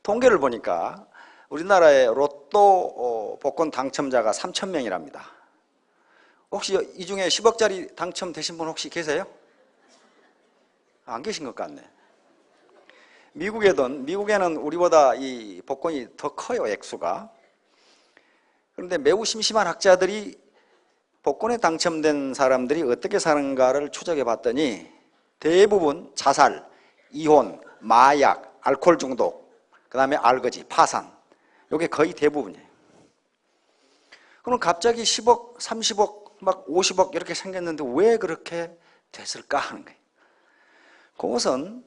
통계를 보니까 우리나라의 로또 복권 당첨자가 3,000명이랍니다. 혹시 이 중에 10억짜리 당첨되신 분 혹시 계세요? 안 계신 것 같네. 미국에는 우리보다 이 복권이 더 커요, 액수가. 그런데 매우 심심한 학자들이 복권에 당첨된 사람들이 어떻게 사는가를 추적해 봤더니 대부분 자살, 이혼, 마약, 알코올 중독, 그 다음에 알거지, 파산, 이게 거의 대부분이에요. 그럼 갑자기 10억, 30억, 막 50억 이렇게 생겼는데 왜 그렇게 됐을까 하는 거예요. 그것은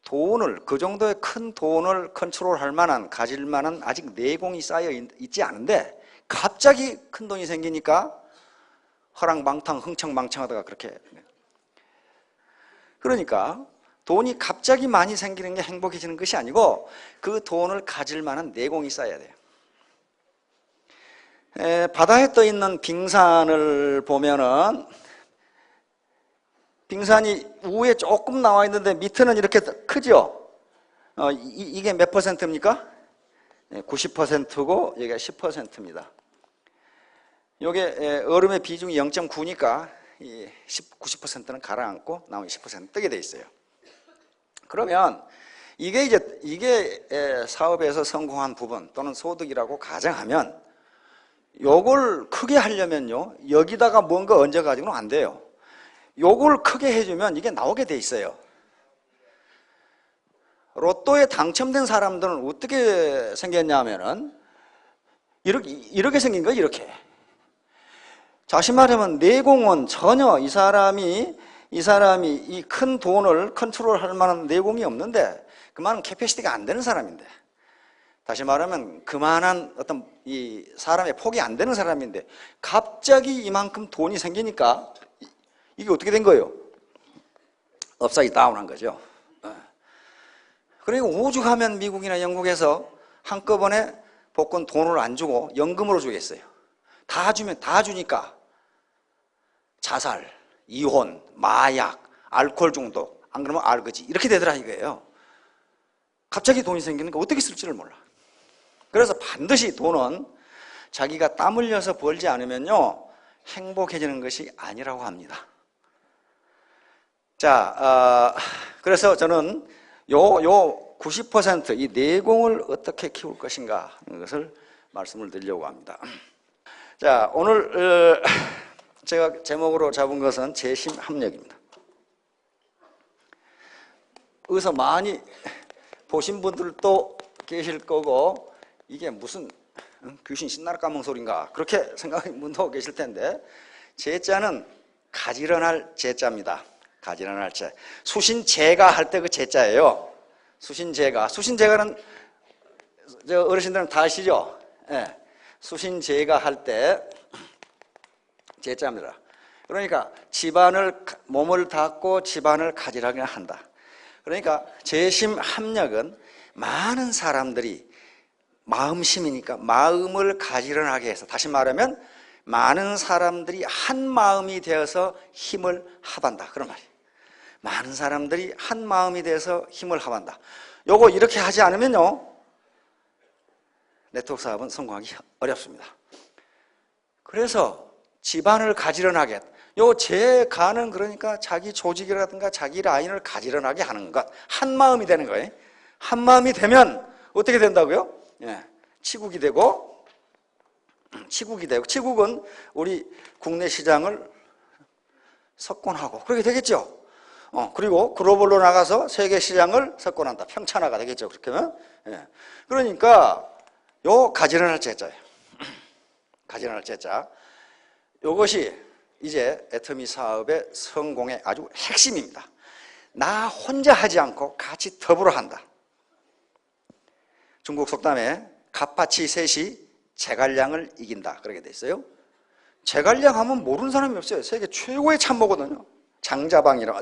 돈을, 그 정도의 큰 돈을 컨트롤할 만한, 가질 만한 아직 내공이 쌓여 있지 않은데 갑자기 큰 돈이 생기니까 허랑방탕, 흥청망청하다가 그렇게. 그러니까 돈이 갑자기 많이 생기는 게 행복해지는 것이 아니고 그 돈을 가질 만한 내공이 쌓여야 돼요. 바다에 떠 있는 빙산을 보면은 빙산이 위에 조금 나와 있는데 밑에는 이렇게 크죠? 이게 몇 퍼센트입니까? 90%고 여기가 10%입니다. 이게 얼음의 비중이 0.9니까 90%는 가라앉고 나머지 10% 뜨게 돼 있어요. 그러면 이게 사업에서 성공한 부분 또는 소득이라고 가정하면 요걸 크게 하려면요, 여기다가 뭔가 얹어 가지고는 안 돼요. 요걸 크게 해주면 이게 나오게 돼 있어요. 로또에 당첨된 사람들은 어떻게 생겼냐면은 이렇게 생긴 거예요. 이렇게. 다시 말하면 내공은 전혀 이 사람이 이 큰 돈을 컨트롤할 만한 내공이 없는데 그만한 캐패시티가 안 되는 사람인데, 다시 말하면 그만한 어떤 이 사람의 폭이 안 되는 사람인데 갑자기 이만큼 돈이 생기니까 이게 어떻게 된 거예요? 업사이드 다운한 거죠. 그러니까 오죽하면 미국이나 영국에서 한꺼번에 복권 돈을 안 주고 연금으로 주겠어요. 다 주니까 자살, 이혼, 마약, 알코올 중독, 안 그러면 알거지, 이렇게 되더라 이거예요. 갑자기 돈이 생기니까 어떻게 쓸지를 몰라. 그래서 반드시 돈은 자기가 땀 흘려서 벌지 않으면요 행복해지는 것이 아니라고 합니다. 자, 그래서 저는 요 90% 이 내공을 어떻게 키울 것인가 하는 것을 말씀을 드리려고 합니다. 자, 오늘 제가 제목으로 잡은 것은 재심 합력입니다. 여기서 많이 보신 분들도 계실 거고 이게 무슨 귀신 신나라 까먹은 소린가 그렇게 생각하는 분도 계실 텐데, 제자는 가지런할 제자입니다. 가지런할 제. 수신제가 할 때 그 제자예요. 수신제가는 저 어르신들은 다 아시죠? 예. 수신제가 할 때 제자입니다. 그러니까 몸을 닦고 집안을 가지런하게 한다. 그러니까 재심 합력은 많은 사람들이 마음심이니까 마음을 가지런하게 해서, 다시 말하면 많은 사람들이 한 마음이 되어서 힘을 합한다, 그런 말이에요. 많은 사람들이 한 마음이 되어서 힘을 합한다. 요거 이렇게 하지 않으면요 네트워크 사업은 성공하기 어렵습니다. 그래서 집안을 가지런하게, 요 제가는 그러니까 자기 조직이라든가 자기 라인을 가지런하게 하는 것, 한 마음이 되는 거예요. 한 마음이 되면 어떻게 된다고요? 예, 치국이 되고, 치국은 우리 국내 시장을 석권하고 그렇게 되겠죠. 그리고 글로벌로 나가서 세계 시장을 석권한다, 평천하가 되겠죠. 그렇게 하면. 예. 그러니까 요 가지런할 제자예요. 가지런할 제자. 요것이 이제 애터미 사업의 성공의 아주 핵심입니다. 나 혼자 하지 않고 같이 더불어 한다. 중국 속담에 갑파치 셋이 제갈량을 이긴다 그렇게 돼 있어요. 제갈량 하면 모르는 사람이 없어요. 세계 최고의 참모거든요. 장자방이라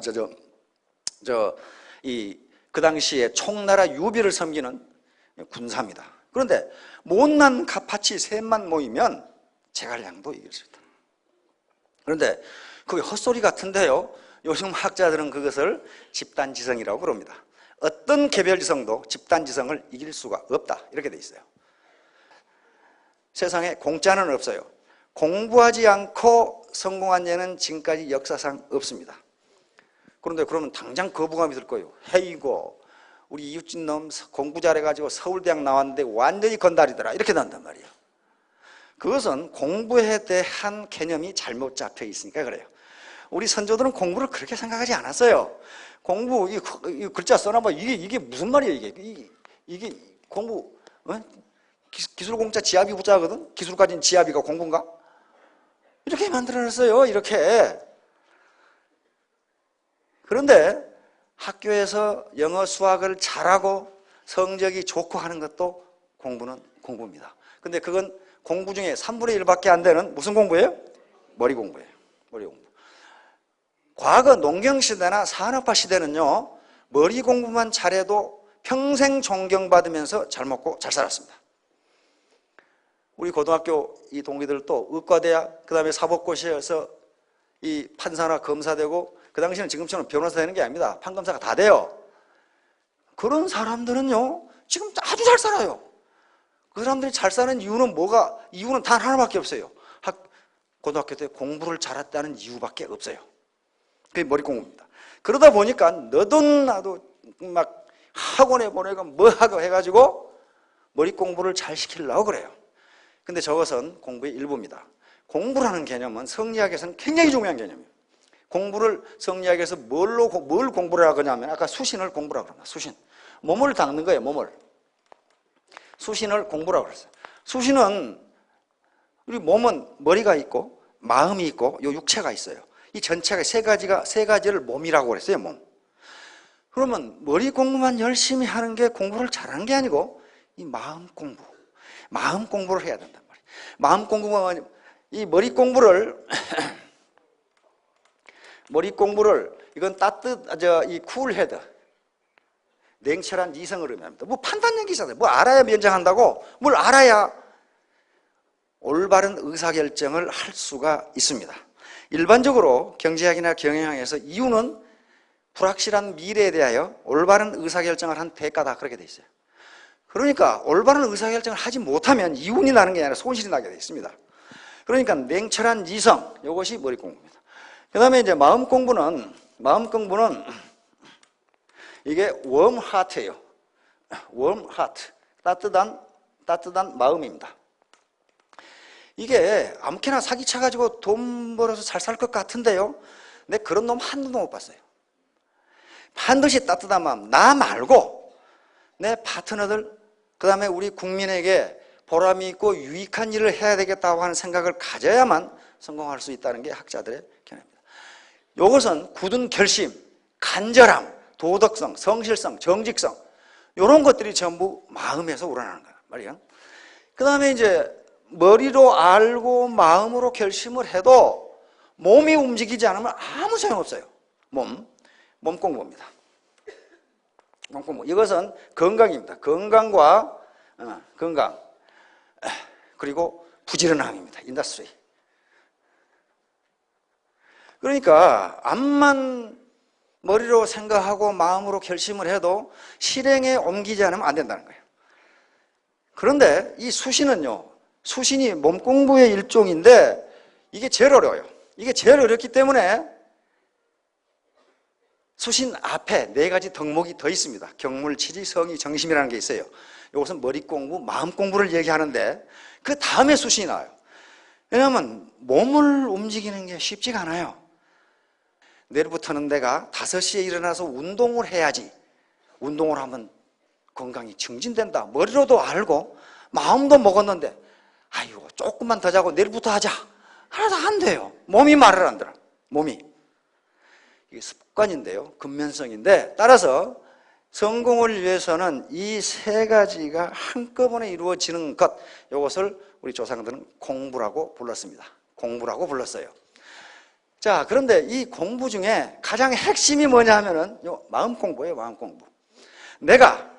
그 당시에 총나라 유비를 섬기는 군사입니다. 그런데 못난 갑파치 셋만 모이면 제갈량도 이길 수 있다. 그런데 그게 헛소리 같은데요, 요즘 학자들은 그것을 집단지성이라고 그럽니다. 어떤 개별지성도 집단지성을 이길 수가 없다. 이렇게 돼 있어요. 세상에 공짜는 없어요. 공부하지 않고 성공한 예는 지금까지 역사상 없습니다. 그런데 그러면 당장 거부감이 들 거예요. 헤이고 우리 이웃집 놈 공부 잘해가지고 서울대학 나왔는데 완전히 건달이더라. 이렇게 난단 말이에요. 그것은 공부에 대한 개념이 잘못 잡혀 있으니까 그래요. 우리 선조들은 공부를 그렇게 생각하지 않았어요. 공부, 이 글자 써놔봐. 이게 무슨 말이에요, 이게 공부, 기술공짜 지압이 부자거든? 기술 가진 지압이가 공부인가? 이렇게 만들어놨어요, 이렇게. 그런데 학교에서 영어, 수학을 잘하고 성적이 좋고 하는 것도 공부는 공부입니다. 근데 그건 공부 중에 3분의 1밖에 안 되는 무슨 공부예요? 머리 공부예요. 머리 공부. 과거 농경시대나 산업화 시대는요, 머리 공부만 잘해도 평생 존경받으면서 잘 먹고 잘 살았습니다. 우리 고등학교 이 동기들도 의과대학, 그 다음에 사법고시에서 이 판사나 검사 되고, 그 당시에는 지금처럼 변호사 되는 게 아닙니다. 판검사가 다 돼요. 그런 사람들은요, 지금 아주 잘 살아요. 그 사람들이 잘 사는 이유는 이유는 단 하나밖에 없어요. 고등학교 때 공부를 잘했다는 이유밖에 없어요. 그게 머리 공부입니다. 그러다 보니까 너도 나도 막 학원에 보내고 뭐 하고 해가지고 머리 공부를 잘 시키려고 그래요. 근데 저것은 공부의 일부입니다. 공부라는 개념은 성리학에서는 굉장히 중요한 개념이에요. 공부를 성리학에서 뭘 공부를 하냐면 아까 수신을 공부라고 합니다. 수신. 몸을 닦는 거예요, 몸을. 수신을 공부라고 그랬어요. 수신은 우리 몸은 머리가 있고 마음이 있고 요 육체가 있어요. 이 전체가 세 가지를 몸이라고 그랬어요, 몸. 그러면 머리 공부만 열심히 하는 게 공부를 잘하는 게 아니고 이 마음 공부를 해야 된단 말이에요. 마음 공부가 이 머리 공부를 이건 이 쿨헤드, 냉철한 이성을 의미합니다. 뭐 판단력이 있어야 돼. 뭐 알아야 면장한다고? 뭘 알아야 올바른 의사결정을 할 수가 있습니다. 일반적으로 경제학이나 경영학에서 이유는 불확실한 미래에 대하여 올바른 의사결정을 한 대가다, 그렇게 돼 있어요. 그러니까 올바른 의사결정을 하지 못하면 이윤이 나는 게 아니라 손실이 나게 돼 있습니다. 그러니까 냉철한 이성, 이것이 머리 공부입니다. 그 다음에 이제 마음 공부는 이게 warm heart예요. warm heart, 따뜻한 마음입니다. 이게 아무렇게나 사기쳐가지고 돈 벌어서 잘 살 것 같은데요, 근데 그런 놈 한 놈도 못 봤어요. 반드시 따뜻한 마음, 나 말고 내 파트너들, 그 다음에 우리 국민에게 보람이 있고 유익한 일을 해야 되겠다고 하는 생각을 가져야만 성공할 수 있다는 게 학자들의 견해입니다. 이것은 굳은 결심, 간절함, 도덕성, 성실성, 정직성, 이런 것들이 전부 마음에서 우러나는 거란 말이에요. 그 다음에 이제 머리로 알고 마음으로 결심을 해도 몸이 움직이지 않으면 아무 소용없어요. 몸 공부입니다. 몸 공부. 이것은 건강입니다. 건강 그리고 부지런함입니다. 인더스트리. 그러니까 암만 머리로 생각하고 마음으로 결심을 해도 실행에 옮기지 않으면 안 된다는 거예요. 그런데 이 수신이 몸 공부의 일종인데 이게 제일 어려워요. 이게 제일 어렵기 때문에 수신 앞에 4가지 덕목이 더 있습니다. 경물, 치지, 성의, 정심이라는 게 있어요. 이것은 머리 공부, 마음 공부를 얘기하는데 그 다음에 수신이 나와요. 왜냐하면 몸을 움직이는 게 쉽지가 않아요. 내일부터는 내가 5시에 일어나서 운동을 해야지. 운동을 하면 건강이 증진된다. 머리로도 알고 마음도 먹었는데 아이고 조금만 더 자고 내일부터 하자. 하나도 안 돼요. 몸이 말을 안 들어. 몸이. 이게 습관인데요. 근면성인데, 따라서 성공을 위해서는 이 3가지가 한꺼번에 이루어지는 것, 이것을 우리 조상들은 공부라고 불렀습니다. 공부라고 불렀어요. 자, 그런데 이 공부 중에 가장 핵심이 뭐냐 하면은 마음 공부예요. 마음 공부. 내가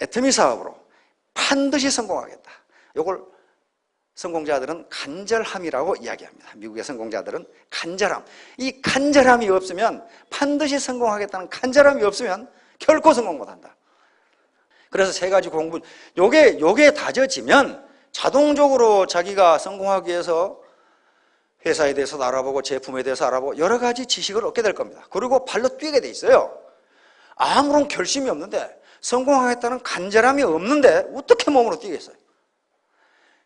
애터미 사업으로 반드시 성공하겠다. 이걸 성공자들은 간절함이라고 이야기합니다. 미국의 성공자들은 간절함. 이 간절함이 없으면, 반드시 성공하겠다는 간절함이 없으면 결코 성공 못한다. 그래서 세 가지 공부, 요게 다져지면 자동적으로 자기가 성공하기 위해서 회사에 대해서도 알아보고 제품에 대해서 알아보고 여러 가지 지식을 얻게 될 겁니다. 그리고 발로 뛰게 돼 있어요. 아무런 결심이 없는데, 성공하겠다는 간절함이 없는데 어떻게 몸으로 뛰겠어요?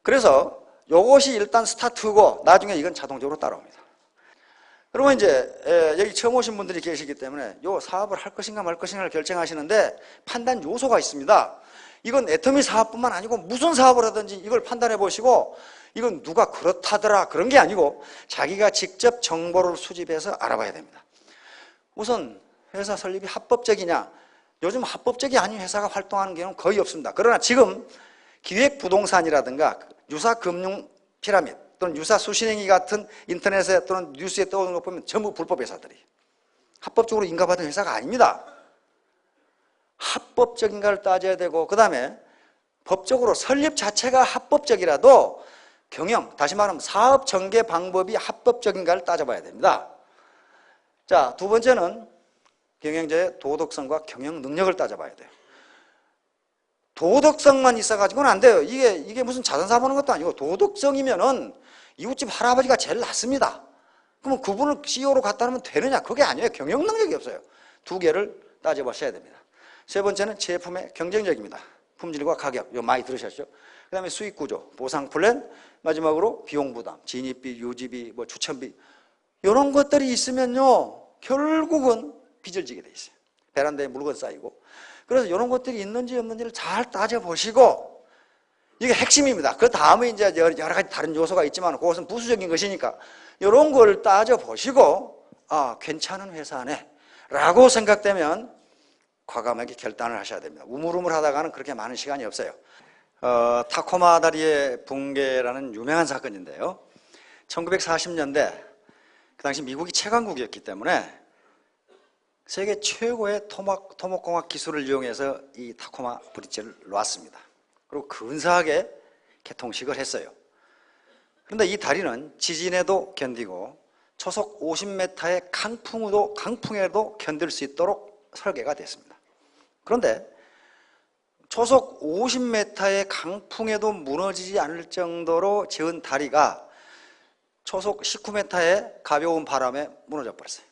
그래서 이것이 일단 스타트고 나중에 이건 자동적으로 따라옵니다. 그러면 이제 여기 처음 오신 분들이 계시기 때문에 이 사업을 할 것인가 말 것인가를 결정하시는데 판단 요소가 있습니다. 이건 애터미 사업뿐만 아니고 무슨 사업을 하든지 이걸 판단해 보시고, 이건 누가 그렇다더라 그런 게 아니고 자기가 직접 정보를 수집해서 알아봐야 됩니다. 우선 회사 설립이 합법적이냐? 요즘 합법적이 아닌 회사가 활동하는 경우는 거의 없습니다. 그러나 지금 기획부동산이라든가 유사금융 피라미드 또는 유사수신행위 같은 인터넷에 또는 뉴스에 떠오르는 거 보면 전부 불법 회사들이, 합법적으로 인가받은 회사가 아닙니다. 합법적인가를 따져야 되고, 그 다음에 법적으로 설립 자체가 합법적이라도 경영, 다시 말하면 사업 전개 방법이 합법적인가를 따져봐야 됩니다. 자, 두 번째는 경영자의 도덕성과 경영 능력을 따져봐야 돼요. 도덕성만 있어가지고는 안 돼요. 이게 무슨 자선사업 하는 것도 아니고, 도덕성이면은 이웃집 할아버지가 제일 낫습니다. 그러면 그분을 CEO로 갖다 놓으면 되느냐? 그게 아니에요. 경영 능력이 없어요. 두 개를 따져보셔야 됩니다. 세 번째는 제품의 경쟁력입니다. 품질과 가격, 이거 많이 들으셨죠? 그 다음에 수익 구조, 보상 플랜, 마지막으로 비용 부담, 진입비, 유지비, 추천비, 이런 것들이 있으면요 결국은 빚을 지게 돼 있어요. 베란다에 물건 쌓이고. 그래서 이런 것들이 있는지 없는지를 잘 따져보시고, 이게 핵심입니다. 그 다음에 이제 여러 가지 다른 요소가 있지만 그것은 부수적인 것이니까 이런 걸 따져보시고, 아, 괜찮은 회사네 라고 생각되면 과감하게 결단을 하셔야 됩니다. 우물우물 하다가는 그렇게 많은 시간이 없어요. 타코마 다리의 붕괴라는 유명한 사건인데요, 1940년대 그 당시 미국이 채광국이었기 때문에 세계 최고의 토목공학 기술을 이용해서 이 타코마 브릿지를 놓았습니다. 그리고 근사하게 개통식을 했어요. 그런데 이 다리는 지진에도 견디고 초속 50m의 강풍에도 견딜 수 있도록 설계가 됐습니다. 그런데 초속 50m의 강풍에도 무너지지 않을 정도로 지은 다리가 초속 19m의 가벼운 바람에 무너져 버렸어요.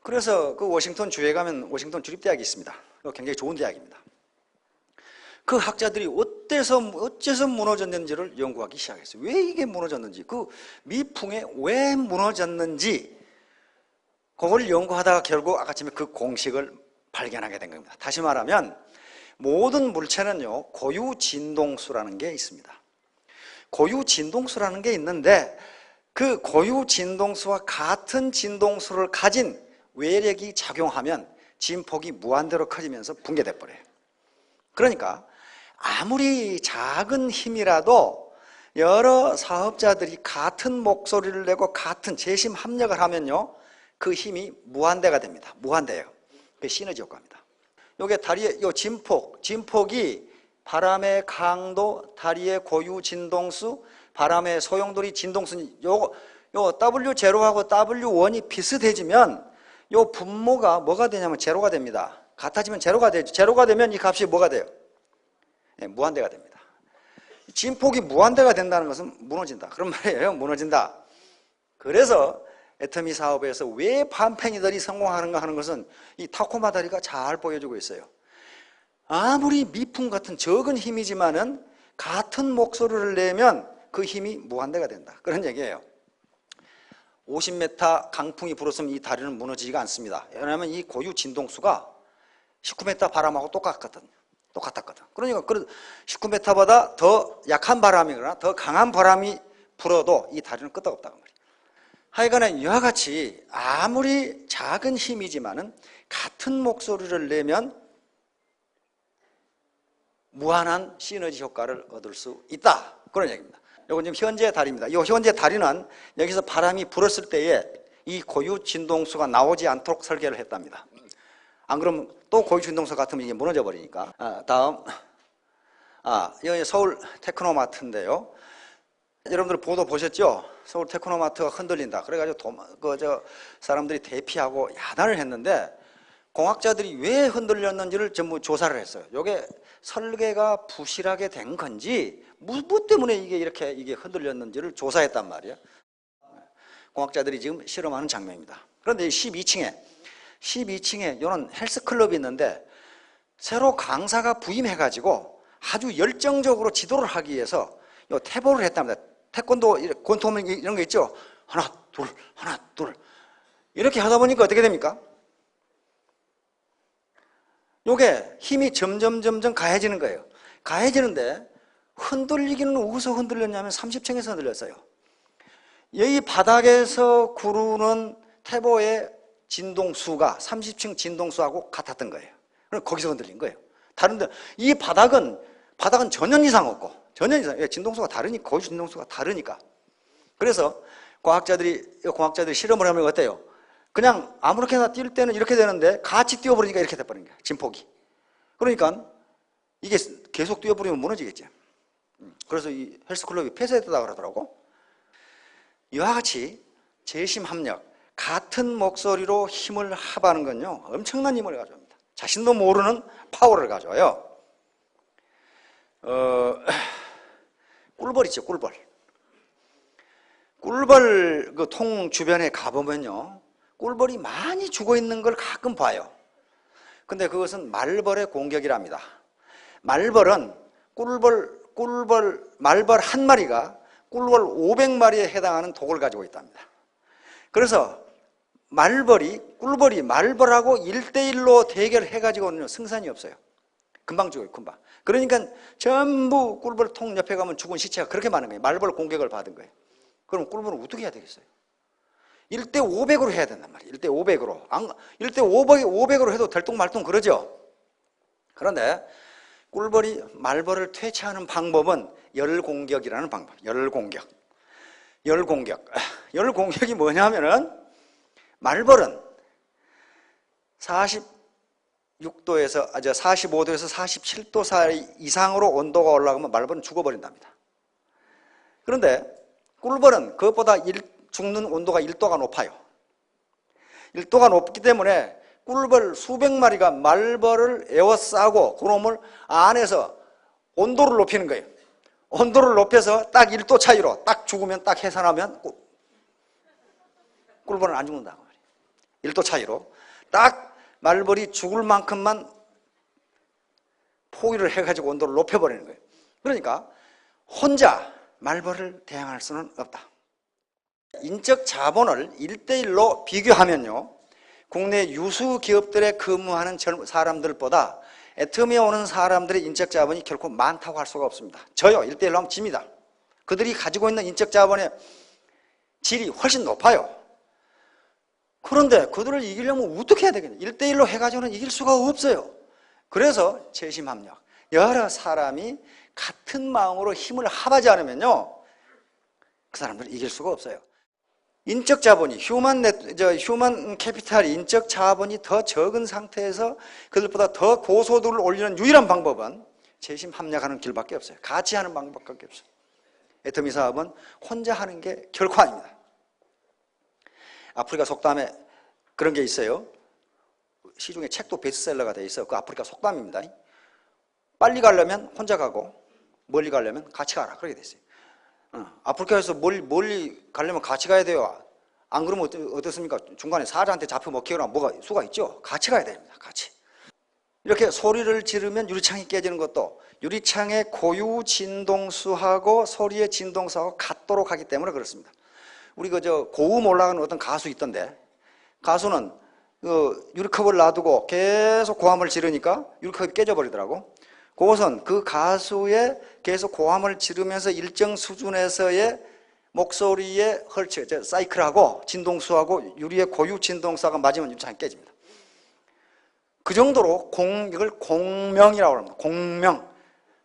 그래서 그 워싱턴 주에 가면 워싱턴 주립대학이 있습니다. 굉장히 좋은 대학입니다. 그 학자들이 어째서 무너졌는지를 연구하기 시작했어요. 왜 이게 무너졌는지, 그 미풍에 왜 무너졌는지, 그걸 연구하다가 결국 아까쯤에 그 공식을 발견하게 된 겁니다. 다시 말하면 모든 물체는요 고유진동수라는 게 있습니다. 고유진동수라는 게 있는데, 그 고유진동수와 같은 진동수를 가진 외력이 작용하면 진폭이 무한대로 커지면서 붕괴돼 버려요. 그러니까 아무리 작은 힘이라도 여러 사업자들이 같은 목소리를 내고 같은 재심 합력을 하면요 그 힘이 무한대가 됩니다. 무한대예요. 그게 시너지 효과입니다. 요게 다리의 요 진폭이 바람의 강도, 다리의 고유 진동수, 바람의 소용돌이 진동수, 요 W0하고 W1이 비슷해지면 요 분모가 뭐가 되냐면 제로가 됩니다. 같아지면 제로가 되죠. 제로가 되면 이 값이 뭐가 돼요? 네, 무한대가 됩니다. 진폭이 무한대가 된다는 것은 무너진다 그런 말이에요. 무너진다. 그래서 애터미 사업에서 왜 반팽이들이 성공하는가 하는 것은 이 타코마 다리가 잘 보여주고 있어요. 아무리 미풍 같은 적은 힘이지만은 같은 목소리를 내면 그 힘이 무한대가 된다 그런 얘기예요. 50m 강풍이 불었으면 이 다리는 무너지지가 않습니다. 왜냐하면 이 고유 진동수가 19m 바람하고 똑같거든. 그러니까 19m보다 더 약한 바람이거나 더 강한 바람이 불어도 이 다리는 끄떡없다는 말이에요. 하여간에 이와 같이 아무리 작은 힘이지만은 같은 목소리를 내면 무한한 시너지 효과를 얻을 수 있다 그런 얘기입니다. 이건 지금 현재 다리입니다. 이 현재 다리는 여기서 바람이 불었을 때에 이 고유 진동수가 나오지 않도록 설계를 했답니다. 안 그러면 또 고유 진동수 같으면 이게 무너져 버리니까. 다음, 여기 서울 테크노마트인데요. 여러분들 보도 보셨죠? 서울 테크노마트가 흔들린다. 그래가지고 사람들이 대피하고 야단을 했는데 공학자들이 왜 흔들렸는지를 전부 조사를 했어요. 이게 설계가 부실하게 된 건지 뭐 때문에 이게 흔들렸는지를 조사했단 말이에요. 공학자들이 지금 실험하는 장면입니다. 그런데 12층에 이런 헬스클럽이 있는데 새로 강사가 부임해가지고 아주 열정적으로 지도를 하기 위해서 요 태보를 했답니다. 태권도 권투 이런 거 있죠. 하나 둘 이렇게 하다 보니까 어떻게 됩니까? 요게 힘이 점점 가해지는 거예요. 가해지는데 흔들리기는 어디서 흔들렸냐면 30층에서 흔들렸어요. 여기 바닥에서 구르는 태보의 진동수가 30층 진동수하고 같았던 거예요. 그럼 거기서 흔들린 거예요. 다른데 이 바닥은 전혀 이상 없고 진동수가 다르니까 거기 진동수가 다르니까. 그래서 공학자들이 실험을 하면 어때요? 그냥 아무렇게나 뛸 때는 이렇게 되는데 같이 뛰어버리니까 이렇게 돼버린 거야. 진폭이. 그러니까 이게 계속 뛰어버리면 무너지겠지. 그래서 이 헬스클럽이 폐쇄됐다고 그러더라고. 이와 같이 재심합력, 같은 목소리로 힘을 합하는 건요 엄청난 힘을 가져옵니다. 자신도 모르는 파워를 가져와요. 꿀벌 있죠, 꿀벌. 꿀벌 그 통 주변에 가보면요 꿀벌이 많이 죽어 있는 걸 가끔 봐요. 근데 그것은 말벌의 공격이랍니다. 말벌은 말벌 한 마리가 꿀벌 500마리에 해당하는 독을 가지고 있답니다. 그래서 꿀벌이 말벌하고 1대1로 대결해가지고는 승산이 없어요. 금방 죽어요, 금방. 그러니까 전부 꿀벌 통 옆에 가면 죽은 시체가 그렇게 많은 거예요. 말벌 공격을 받은 거예요. 그럼 꿀벌은 어떻게 해야 되겠어요? 1대 500으로 해야 된단 말이에요. 1대 500으로. 1대 500으로 해도 들뚱말뚱 그러죠? 그런데 꿀벌이 말벌을 퇴치하는 방법은 열공격이라는 방법. 열공격이 뭐냐면은 말벌은 45도에서 47도 사이 이상으로 온도가 올라가면 말벌은 죽어버린답니다. 그런데 꿀벌은 그것보다 죽는 온도가 1도가 높아요. 1도가 높기 때문에 꿀벌 수백 마리가 말벌을 에워싸고 그놈을 안에서 온도를 높이는 거예요. 온도를 높여서 딱 1도 차이로 딱 죽으면 딱 해산하면 꿀벌은 안 죽는다고 말이에요. 1도 차이로 딱 말벌이 죽을 만큼만 포위를 해가지고 온도를 높여버리는 거예요. 그러니까 혼자 말벌을 대항할 수는 없다. 인적 자본을 1대1로 비교하면요 국내 유수 기업들에 근무하는 사람들보다 애터미에 오는 사람들의 인적 자본이 결코 많다고 할 수가 없습니다. 저요 1대1로 하면 집니다. 그들이 가지고 있는 인적 자본의 질이 훨씬 높아요. 그런데 그들을 이기려면 어떻게 해야 되겠냐? 1대1로 해가지고는 이길 수가 없어요. 그래서 재심합력, 여러 사람이 같은 마음으로 힘을 합하지 않으면요 그 사람들을 이길 수가 없어요. 인적 자본이 휴먼 캐피탈 인적 자본이 더 적은 상태에서 그들보다 더 고소득을 올리는 유일한 방법은 재심 합력하는 길밖에 없어요. 같이 하는 방법밖에 없어요. 애터미 사업은 혼자 하는 게 결코 아닙니다. 아프리카 속담에 그런 게 있어요. 시중에 책도 베스트셀러가 돼 있어. 그 아프리카 속담입니다. 빨리 가려면 혼자 가고 멀리 가려면 같이 가라. 그렇게 돼 있어요. 아프리카에서 멀리 가려면 같이 가야 돼요. 안 그러면 어떻습니까? 중간에 사자한테 잡혀 먹히거나 뭐가 수가 있죠. 같이 가야 됩니다. 같이. 이렇게 소리를 지르면 유리창이 깨지는 것도 유리창의 고유 진동수하고 소리의 진동수하고 같도록 하기 때문에 그렇습니다. 우리 고음 올라가는 어떤 가수 있던데 가수는 유리컵을 놔두고 계속 고함을 지르니까 유리컵이 깨져버리더라고. 그것은 그 가수의 계속 고함을 지르면서 일정 수준에서의 목소리의 헐치, 사이클하고 진동수하고 유리의 고유 진동수가 맞으면 유리창이 깨집니다. 그 정도로 이걸 공명이라고 합니다. 공명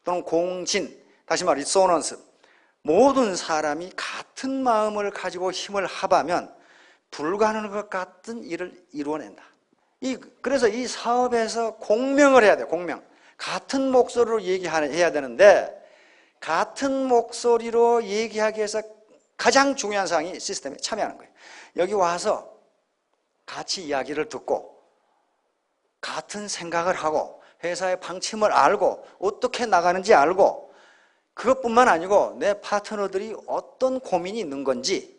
또는 공진, 다시 말해 리소넌스. 모든 사람이 같은 마음을 가지고 힘을 합하면 불가능한 것 같은 일을 이루어낸다. 그래서 이 사업에서 공명을 해야 돼요. 공명. 같은 목소리로 얘기해야 되는데 같은 목소리로 얘기하기 위해서 가장 중요한 사항이 시스템에 참여하는 거예요. 여기 와서 같이 이야기를 듣고 같은 생각을 하고 회사의 방침을 알고 어떻게 나가는지 알고 그것뿐만 아니고 내 파트너들이 어떤 고민이 있는 건지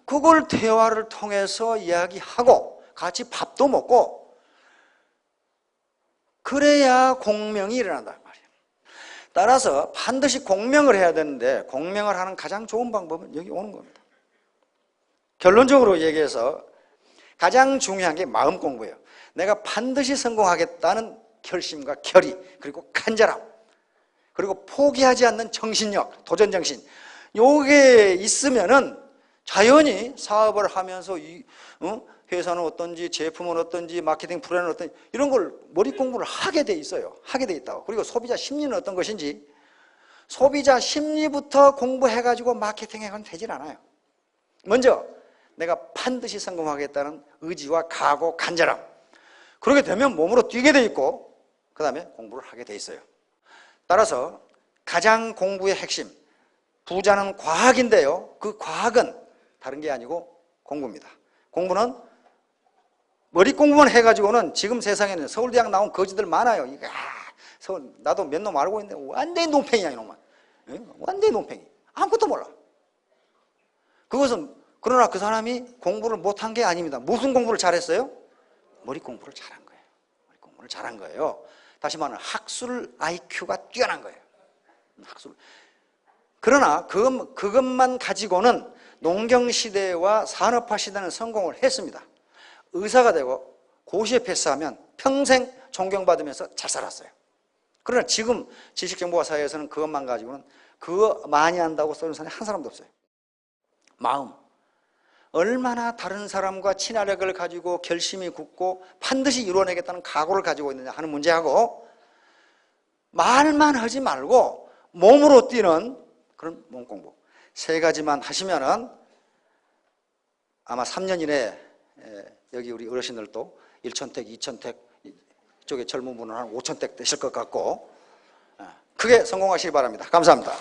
그걸 대화를 통해서 이야기하고 같이 밥도 먹고 그래야 공명이 일어난단 말이에요. 따라서 반드시 공명을 해야 되는데 공명을 하는 가장 좋은 방법은 여기 오는 겁니다. 결론적으로 얘기해서 가장 중요한 게 마음 공부예요. 내가 반드시 성공하겠다는 결심과 결의, 그리고 간절함, 그리고 포기하지 않는 정신력, 도전정신, 요게 있으면은 자연히 사업을 하면서 회사는 어떤지, 제품은 어떤지, 마케팅 프로그램은 어떤지 이런 걸 머리 공부를 하게 돼 있어요. 하게 돼 있다고. 그리고 소비자 심리는 어떤 것인지 소비자 심리부터 공부해가지고 마케팅해가면 되질 않아요. 먼저 내가 반드시 성공하겠다는 의지와 각오, 간절함. 그렇게 되면 몸으로 뛰게 돼 있고 그 다음에 공부를 하게 돼 있어요. 따라서 가장 공부의 핵심, 부자는 과학인데요. 그 과학은 다른 게 아니고 공부입니다. 공부는 머리 공부만 해가지고는 지금 세상에는 서울대학 나온 거지들 많아요. 나도 몇 놈 알고 있는데 완전히 논팽이야 이놈은. 완전히 논팽이. 아무것도 몰라. 그것은 그러나 그 사람이 공부를 못한 게 아닙니다. 무슨 공부를 잘했어요? 머리 공부를 잘한 거예요. 머리 공부를 잘한 거예요. 다시 말하면 학술 IQ가 뛰어난 거예요. 학술. 그러나 그것만 가지고는 농경시대와 산업화 시대는 성공을 했습니다. 의사가 되고 고시에 패스하면 평생 존경받으면서 잘 살았어요. 그러나 지금 지식정보화 사회에서는 그것만 가지고는 그거 많이 한다고 쓰는 사람이 한 사람도 없어요. 마음. 얼마나 다른 사람과 친화력을 가지고 결심이 굳고 반드시 이루어내겠다는 각오를 가지고 있느냐 하는 문제하고 말만 하지 말고 몸으로 뛰는 그런 몸공부. 세 가지만 하시면은 아마 3년 이내에 여기 우리 어르신들도 1,000택, 2,000택 이쪽에 젊은 분은 한 5,000택 되실 것 같고 크게 성공하시기 바랍니다. 감사합니다.